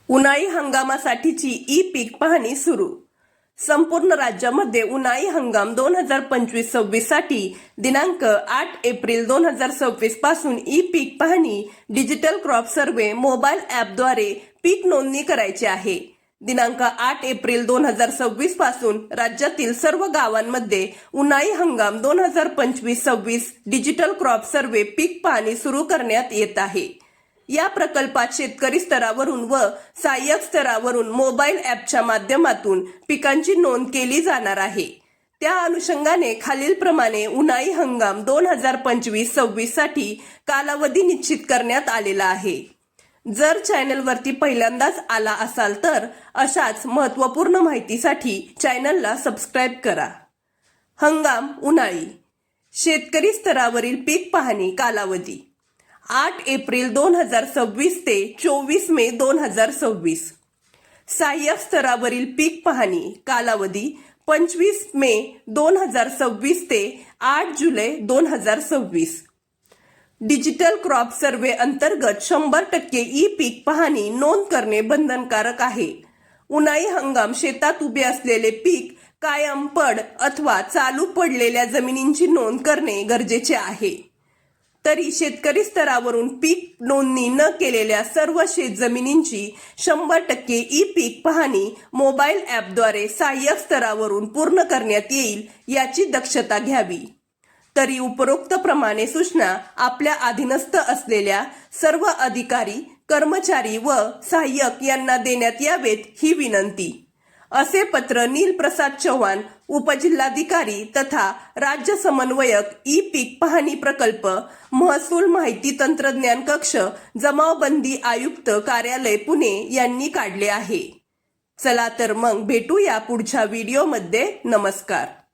उन्हाळी हंगामासाठीची ई पीक पाहणी सुरू. संपूर्ण राज्यामध्ये उन्हाळी हंगाम 2025-26 साठी दिनांक 8 एप्रिल 2026 पासून ई पीक पाहणी डिजिटल क्रॉप सर्व्हे मोबाईल ॲपद्वारे पीक नोंदणी करायची आहे. दिनांक 8 एप्रिल 2026 पासून राज्यातील सर्व गावांमध्ये उन्हाळी हंगाम 2025-26 डिजिटल क्रॉप सर्व्हे पीक पाहणी सुरू करण्यात येत आहे. या प्रकल्पात शेतकरी स्तरावरून व सहाय्यक स्तरावरून मोबाईल ॲपच्या माध्यमातून पिकांची नोंद केली जाणार आहे. त्या अनुषंगाने खालीलप्रमाणे उन्हाळी हंगाम 2025-26 साठी कालावधी निश्चित करण्यात आलेला आहे. जर चॅनलवरती पहिल्यांदाच आला असाल तर अशाच महत्त्वपूर्ण माहितीसाठी चॅनलला सबस्क्राईब करा. हंगाम उन्हाळी. शेतकरी स्तरावरील पीक पाहणी कालावधी 8 एप्रिल 2026 ते 24 मे 2026. सहाय्यक स्तरावरील पीक पाहणी कालावधी 25 मे 2026 ते 8 जुलै 2026. डिजिटल क्रॉप सर्व्हे अंतर्गत 100% ई पीक पाहणी नोंद करणे बंधनकारक आहे. उन्हाळी हंगाम शेतात उभे असलेले पीक, कायम पड अथवा चालू पडलेल्या जमिनींची नोंद करणे गरजेचे आहे. तरी शेतकरी स्तरावरून पीक नोंदणी न केलेल्या सर्व शेतजमिनींची 100% ई पीक पाहणी मोबाईल ॲपद्वारे सहाय्यक स्तरावरून पूर्ण करण्यात येईल याची दक्षता घ्यावी. तरी उपरोक्त प्रमाणे सूचना आपल्या अधीनस्थ असलेल्या सर्व अधिकारी, कर्मचारी व सहाय्यक यांना देण्यात यावेत ही विनंती. असे पत्र नील प्रसाद चव्हाण, उपजिल्हाधिकारी तथा राज्य समन्वयक ई पीक पाहणी प्रकल्प, महसूल माहिती तंत्रज्ञान कक्ष, जमावबंदी आयुक्त कार्यालय पुणे यांनी काढले आहे. चला तर मग भेटूया पुढच्या व्हिडिओमध्ये. नमस्कार.